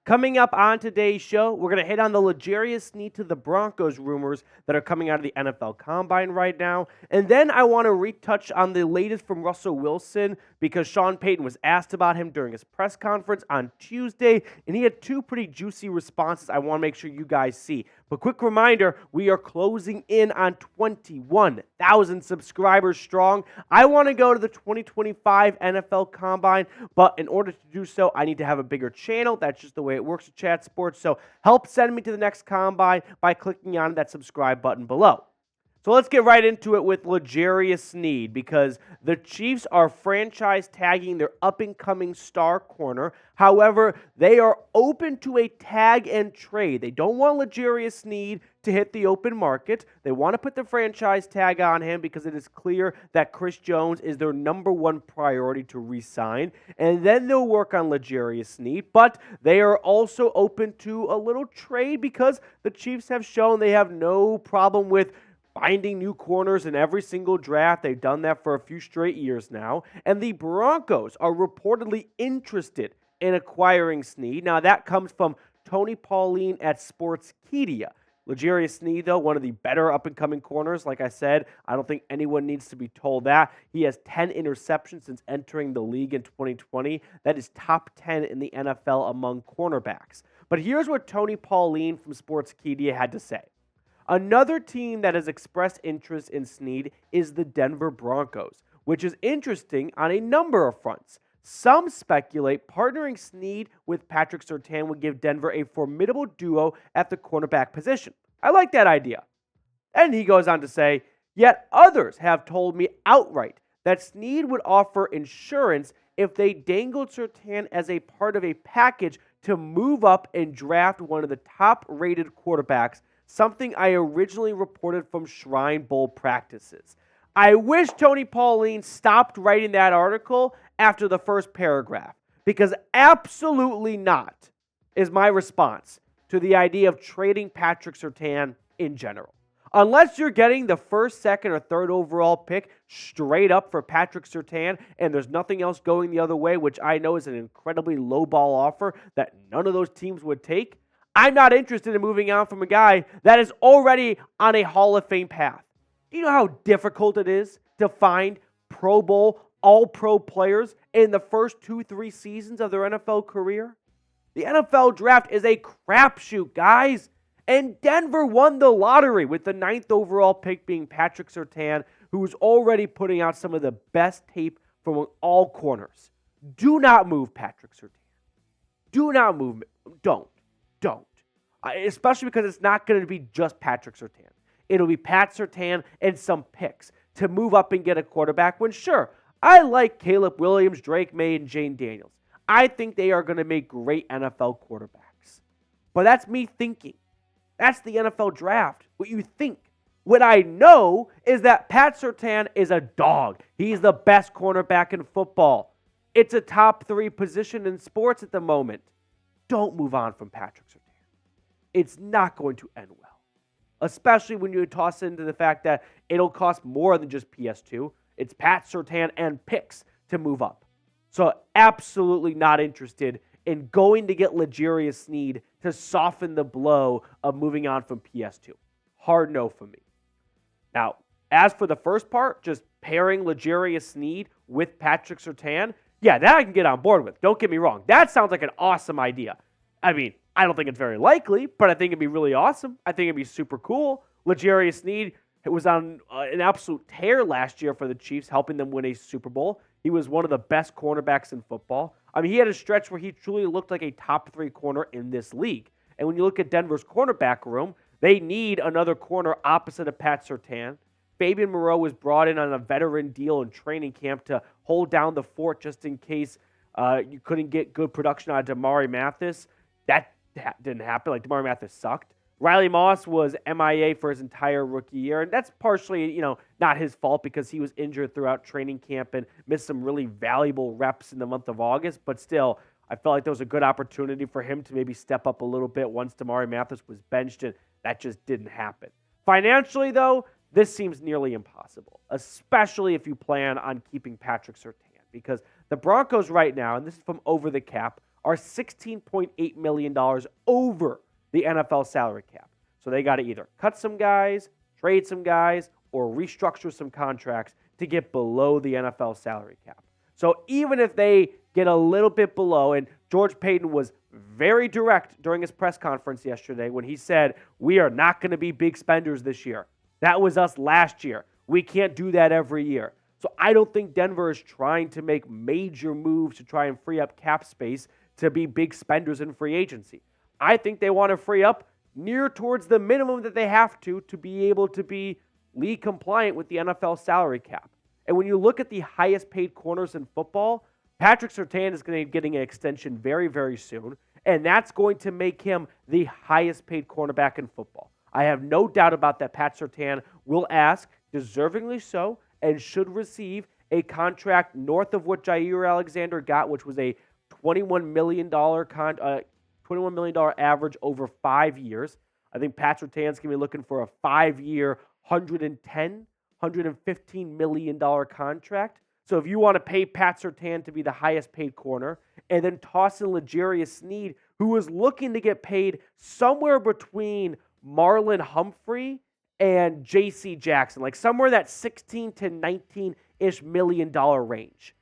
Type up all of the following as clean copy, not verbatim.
Coming up on today's show, we're going to hit on the L'Jarius Sneed to the Broncos rumors that are coming out of the NFL Combine right now. And then I want to retouch on the latest from Russell Wilson because Sean Payton was asked about him during his press conference on Tuesday, and he had two pretty juicy responses I want to make sure you guys see. But quick reminder, we are closing in on 21,000 subscribers strong. I want to go to the 2025 NFL Combine, but in order to do so, I need to have a bigger channel. That's just the way it works with Chat Sports. So help send me to the next Combine by clicking on that subscribe button below. So let's get right into it with L'Jarius Sneed because the Chiefs are franchise tagging their up-and-coming star corner. However, they are open to a tag and trade. They don't want L'Jarius Sneed to hit the open market. They want to put the franchise tag on him because it is clear that Chris Jones is their number one priority to re-sign. And then they'll work on L'Jarius Sneed. But they are also open to a little trade because the Chiefs have shown they have no problem with finding new corners in every single draft. They've done that for a few straight years now. And the Broncos are reportedly interested in acquiring Sneed. Now, that comes from Tony Pauline at Sportskeeda. L'Jarius Sneed, though, one of the better up-and-coming corners. Like I said, I don't think anyone needs to be told that. He has 10 interceptions since entering the league in 2020. That is top 10 in the NFL among cornerbacks. But here's what Tony Pauline from Sportskeeda had to say. Another team that has expressed interest in Sneed is the Denver Broncos, which is interesting on a number of fronts. Some speculate partnering Sneed with Patrick Surtain would give Denver a formidable duo at the cornerback position. I like that idea. And he goes on to say, yet others have told me outright that Sneed would offer insurance if they dangled Surtain as a part of a package to move up and draft one of the top-rated quarterbacks, something I originally reported from Shrine Bowl practices. I wish Tony Pauline stopped writing that article after the first paragraph, because absolutely not is my response to the idea of trading Patrick Surtain in general. Unless you're getting the first, second, or third overall pick straight up for Patrick Surtain and there's nothing else going the other way, which I know is an incredibly low-ball offer that none of those teams would take, I'm not interested in moving on from a guy that is already on a Hall of Fame path. Do you know how difficult it is to find Pro Bowl, All-Pro players in the first 2-3 seasons of their NFL career? The NFL draft is a crapshoot, guys. And Denver won the lottery with the 9th overall pick being Patrick Surtain, who is already putting out some of the best tape from all corners. Do not move Patrick Surtain. Do not move him. Don't. Especially because it's not going to be just Patrick Surtain. It'll be Pat Surtain and some picks to move up and get a quarterback when, sure, I like Caleb Williams, Drake May, and Jane Daniels. I think they are going to make great NFL quarterbacks. But that's me thinking. That's the NFL draft, what you think. What I know is that Pat Surtain is a dog. He's the best cornerback in football. It's a top 3 position in sports at the moment. Don't move on from Patrick Surtain. It's not going to end well, especially when you toss into the fact that it'll cost more than just PS2. It's Pat Surtain and picks to move up. So absolutely not interested in going to get L'Jarius Sneed to soften the blow of moving on from PS2. Hard no for me. Now, as for the first part, just pairing L'Jarius Sneed with Patrick Surtain, yeah, that I can get on board with. Don't get me wrong. That sounds like an awesome idea. I mean, I don't think it's very likely, but I think it'd be really awesome. I think it'd be super cool. L'Jarius Sneed was on an absolute tear last year for the Chiefs, helping them win a Super Bowl. He was one of the best cornerbacks in football. I mean, he had a stretch where he truly looked like a top 3 corner in this league. And when you look at Denver's cornerback room, they need another corner opposite of Pat Surtain. Fabian Moreau was brought in on a veteran deal in training camp to hold down the fort just in case you couldn't get good production out of Damari Mathis. That didn't happen. Like, Damari Mathis sucked. Riley Moss was MIA for his entire rookie year, and that's partially, not his fault because he was injured throughout training camp and missed some really valuable reps in the month of August, but still, I felt like there was a good opportunity for him to maybe step up a little bit once Damari Mathis was benched, and that just didn't happen. Financially, though, this seems nearly impossible, especially if you plan on keeping Patrick Surtain, because the Broncos right now, and this is from Over the Cap, are $16.8 million over the NFL salary cap. So they got to either cut some guys, trade some guys, or restructure some contracts to get below the NFL salary cap. So even if they get a little bit below, and George Payton was very direct during his press conference yesterday when he said, we are not going to be big spenders this year. That was us last year. We can't do that every year. So I don't think Denver is trying to make major moves to try and free up cap space to be big spenders in free agency. I think they want to free up near towards the minimum that they have to be able to be league compliant with the NFL salary cap. And when you look at the highest paid corners in football, Patrick Surtain is going to be getting an extension very, very soon, and that's going to make him the highest paid cornerback in football. I have no doubt about that. Pat Surtain will ask, deservingly so, and should receive a contract north of what Jair Alexander got, which was a $21 million average over 5 years. I think Pat Surtain's going to be looking for a 5-year, $115 million contract. So if you want to pay Pat Surtain to be the highest paid corner, and then toss in L'Jarius Sneed, who is looking to get paid somewhere between Marlon Humphrey and J.C. Jackson, like somewhere that 16 to 19-ish million dollar range.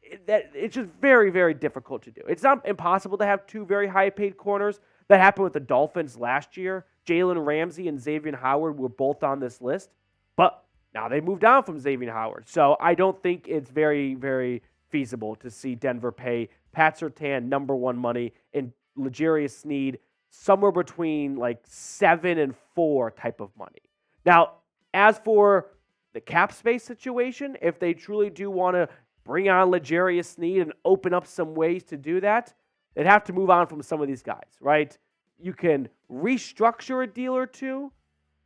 It's just very, very difficult to do. It's not impossible to have two very high-paid corners. That happened with the Dolphins last year. Jalen Ramsey and Xavier Howard were both on this list, but now they moved on from Xavier Howard. So I don't think it's very, very feasible to see Denver pay Pat Surtain number one money and L'Jarius Sneed somewhere between like 7 and 4 type of money. Now, as for the cap space situation, if they truly do want to bring on L'Jarius Sneed and open up some ways to do that, they'd have to move on from some of these guys, right? You can restructure a deal or two.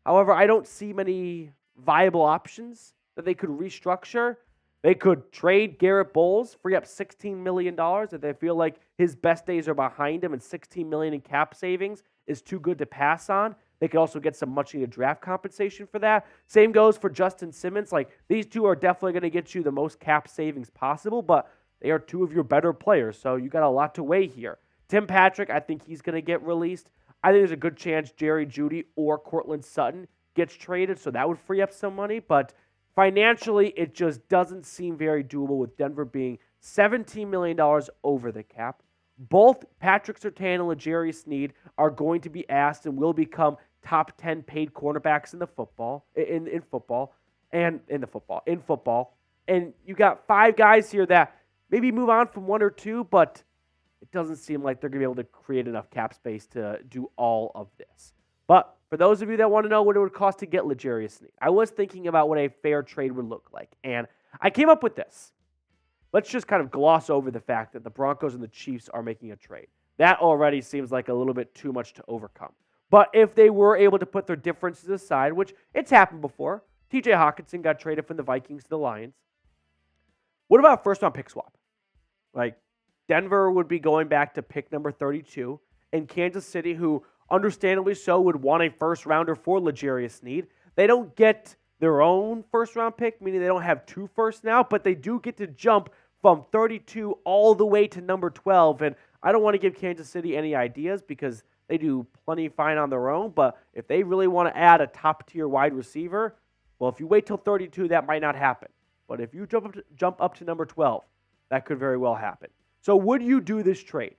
However, I don't see many viable options that they could restructure. They could trade Garett Bolles, free up $16 million if they feel like his best days are behind him and $16 million in cap savings is too good to pass on. They could also get some much-needed draft compensation for that. Same goes for Justin Simmons. Like, these two are definitely going to get you the most cap savings possible, but they are two of your better players, so you got a lot to weigh here. Tim Patrick, I think he's going to get released. I think there's a good chance Jerry Jeudy or Courtland Sutton gets traded, so that would free up some money. But financially, it just doesn't seem very doable with Denver being $17 million over the cap. Both Patrick Surtain and L'Jarius Sneed are going to be asked and will become top 10 paid cornerbacks in football. And you got 5 guys here that maybe move on from 1 or 2, but it doesn't seem like they're going to be able to create enough cap space to do all of this. But for those of you that want to know what it would cost to get L'Jarius Sneed, I was thinking about what a fair trade would look like, and I came up with this. Let's just kind of gloss over the fact that the Broncos and the Chiefs are making a trade. That already seems like a little bit too much to overcome. But if they were able to put their differences aside, which it's happened before, TJ Hawkinson got traded from the Vikings to the Lions. What about a first-round pick swap? Like, Denver would be going back to pick number 32, and Kansas City, who understandably so would want a first-rounder for L'Jarius Sneed. They don't get their own first-round pick, meaning they don't have 2 firsts now, but they do get to jump from 32 all the way to number 12. And I don't want to give Kansas City any ideas because they do plenty fine on their own, but if they really want to add a top-tier wide receiver, well, if you wait till 32, that might not happen. But if you jump up to number 12, that could very well happen. So would you do this trade?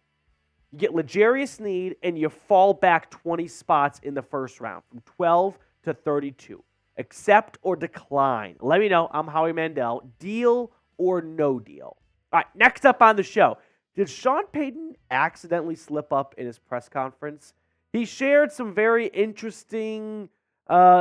You get L'Jarius Sneed, and you fall back 20 spots in the first round, from 12 to 32. Accept or decline? Let me know. I'm Howie Mandel. Deal or no deal? All right, next up on the show. Did Sean Payton accidentally slip up in his press conference? He shared some very interesting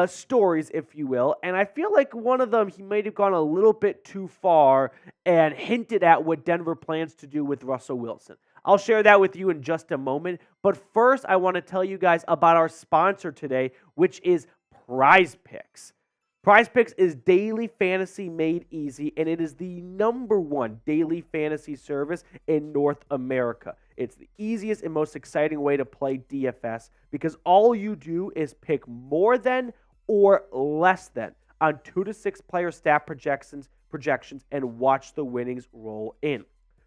stories, if you will, and I feel like one of them, he might have gone a little bit too far and hinted at what Denver plans to do with Russell Wilson. I'll share that with you in just a moment, but first I want to tell you guys about our sponsor today, which is Prize Picks. Prize Picks is daily fantasy made easy, and it is the #1 daily fantasy service in North America. It's the easiest and most exciting way to play DFS because all you do is pick more than or less than on 2 to 6 player stat projections and watch the winnings roll in.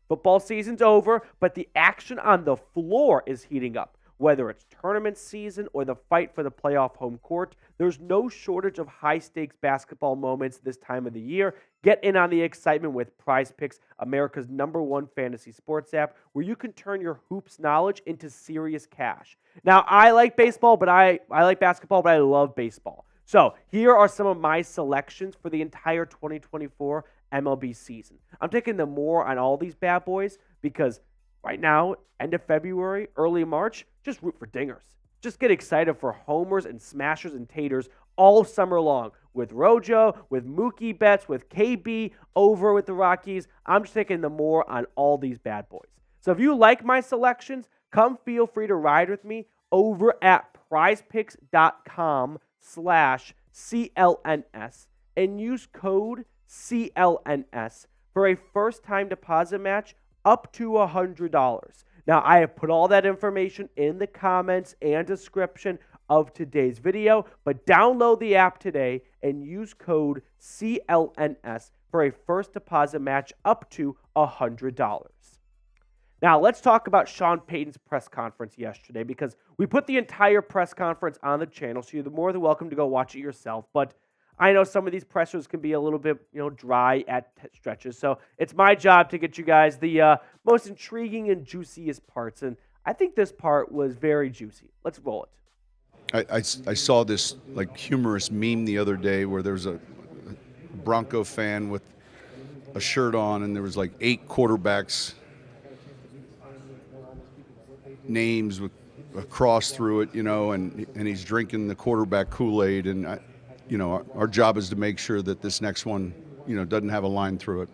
Football season's over, but the action on the floor is heating up. Whether it's tournament season or the fight for the playoff home court, there's no shortage of high-stakes basketball moments this time of the year. Get in on the excitement with Prize Picks, America's #1 fantasy sports app, where you can turn your hoops knowledge into serious cash. Now, I like baseball, but I like basketball, but I love baseball. So here are some of my selections for the entire 2024 MLB season. I'm taking the more on all these bad boys because right now, end of February, early March, just root for dingers. Just get excited for homers and smashers and taters all summer long with Rojo, with Mookie Betts, with KB over with the Rockies. I'm just taking the more on all these bad boys. So if you like my selections, come feel free to ride with me over at prizepicks.com/CLNS and use code CLNS for a first-time deposit match up to $100. Now, I have put all that information in the comments and description of today's video, but download the app today and use code CLNS for a first deposit match up to $100. Now, let's talk about Sean Payton's press conference yesterday because we put the entire press conference on the channel, so you're more than welcome to go watch it yourself, but I know some of these pressers can be a little bit, dry at stretches. So it's my job to get you guys the most intriguing and juiciest parts. And I think this part was very juicy. Let's roll it. I saw this humorous meme the other day where there was a Bronco fan with a shirt on and there was 8 quarterbacks names with a cross through it, and he's drinking the quarterback Kool-Aid and our job is to make sure that this next one, doesn't have a line through it.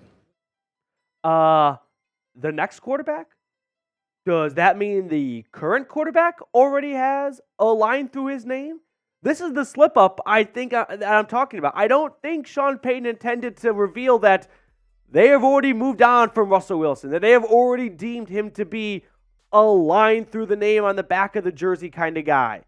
The next quarterback? Does that mean the current quarterback already has a line through his name? This is the slip up I think that I'm talking about. I don't think Sean Payton intended to reveal that they have already moved on from Russell Wilson, that they have already deemed him to be a line through the name on the back of the jersey kind of guy.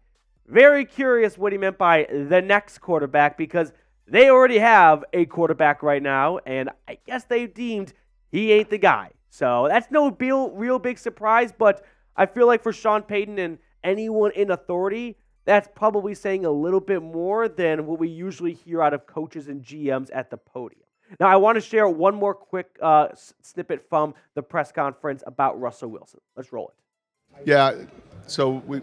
Very curious what he meant by the next quarterback because they already have a quarterback right now, and I guess they deemed he ain't the guy. So that's no real big surprise, but I feel like for Sean Payton and anyone in authority, that's probably saying a little bit more than what we usually hear out of coaches and GMs at the podium. Now, I want to share one more quick snippet from the press conference about Russell Wilson. Let's roll it. Yeah. So we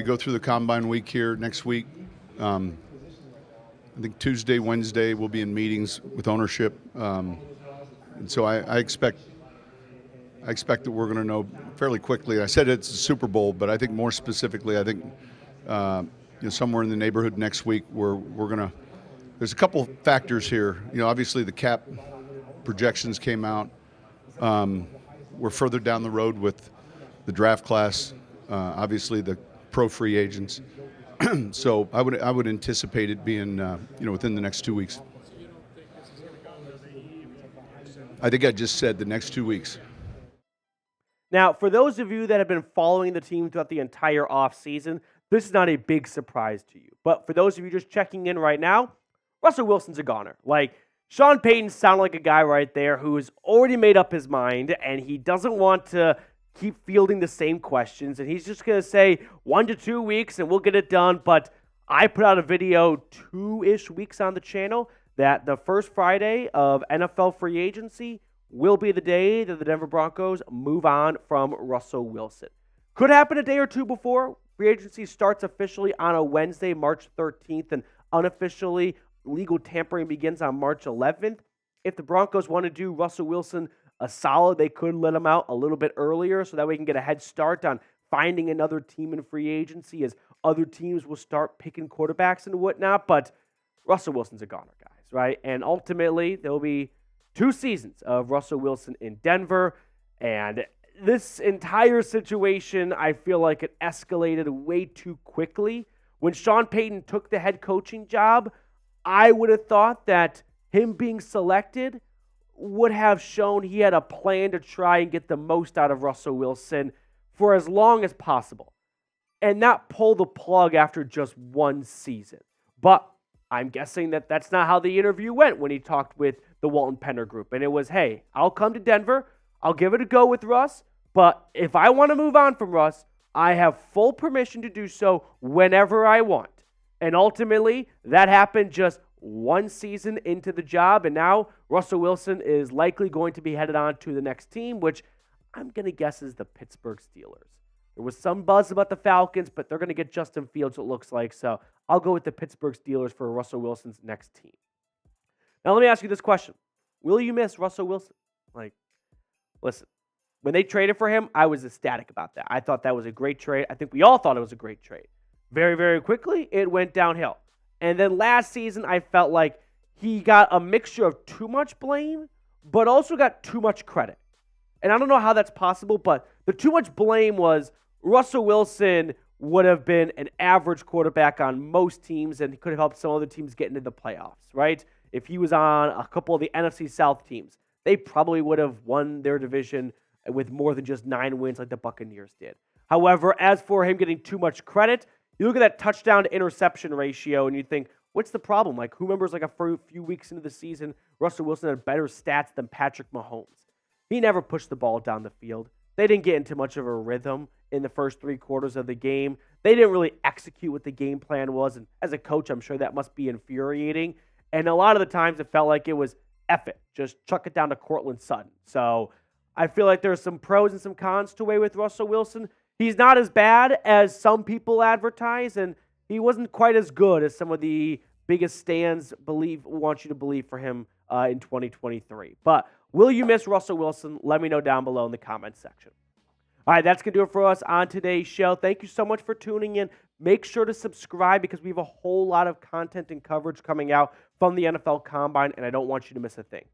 go through the combine week here next week. I think Tuesday, Wednesday, we'll be in meetings with ownership, and so I expect that we're going to know fairly quickly. I said it's a Super Bowl, but I think more specifically, I think somewhere in the neighborhood next week, we're going to. There's a couple factors here. Obviously the cap projections came out. We're further down the road with the draft class. Obviously the pro free agents. So I would anticipate it being within the next 2 weeks. I think I just said the next 2 weeks. Now, for those of you that have been following the team throughout the entire offseason, this is not a big surprise to you. But for those of you just checking in right now, Russell Wilson's a goner. Sean Payton sounded like a guy right there who has already made up his mind, and he doesn't want to keep fielding the same questions, and he's just going to say 1 to 2 weeks and we'll get it done. But I put out a video 2-ish weeks on the channel that the first Friday of NFL free agency will be the day that the Denver Broncos move on from Russell Wilson. Could happen a day or two before. Free agency starts officially on a Wednesday, March 13th, and unofficially legal tampering begins on March 11th. If the Broncos want to do Russell Wilson a solid, they could let him out a little bit earlier so that we can get a head start on finding another team in free agency as other teams will start picking quarterbacks and whatnot. But Russell Wilson's a goner, guys, right? And ultimately, there will be 2 seasons of Russell Wilson in Denver. And this entire situation, I feel like it escalated way too quickly. When Sean Payton took the head coaching job, I would have thought that him being selected would have shown he had a plan to try and get the most out of Russell Wilson for as long as possible and not pull the plug after just 1 season. But I'm guessing that that's not how the interview went when he talked with the Walton Penner Group. And it was, hey, I'll come to Denver. I'll give it a go with Russ, but if I want to move on from Russ, I have full permission to do so whenever I want. And ultimately, that happened just one season into the job, and now Russell Wilson is likely going to be headed on to the next team, which I'm going to guess is the Pittsburgh Steelers. There was some buzz about the Falcons, but they're going to get Justin Fields, it looks like, so I'll go with the Pittsburgh Steelers for Russell Wilson's next team. Now, let me ask you this question. Will you miss Russell Wilson? Listen, when they traded for him, I was ecstatic about that. I thought that was a great trade. I think we all thought it was a great trade. Very, very quickly, it went downhill. And then last season, I felt like he got a mixture of too much blame, but also got too much credit. And I don't know how that's possible, but the too much blame was Russell Wilson would have been an average quarterback on most teams, and he could have helped some other teams get into the playoffs, right? If he was on a couple of the NFC South teams, they probably would have won their division with more than just 9 wins like the Buccaneers did. However, as for him getting too much credit, you look at that touchdown to interception ratio and you think, what's the problem? Who remembers a few weeks into the season, Russell Wilson had better stats than Patrick Mahomes? He never pushed the ball down the field. They didn't get into much of a rhythm in the first 3 quarters of the game. They didn't really execute what the game plan was, and as a coach, I'm sure that must be infuriating. And a lot of the times it felt like it was, F it, just chuck it down to Courtland Sutton. So I feel like there's some pros and some cons to weigh with Russell Wilson. He's not as bad as some people advertise, and he wasn't quite as good as some of the biggest stands want you to believe for him in 2023. But will you miss Russell Wilson? Let me know down below in the comments section. All right, that's going to do it for us on today's show. Thank you so much for tuning in. Make sure to subscribe because we have a whole lot of content and coverage coming out from the NFL Combine, and I don't want you to miss a thing.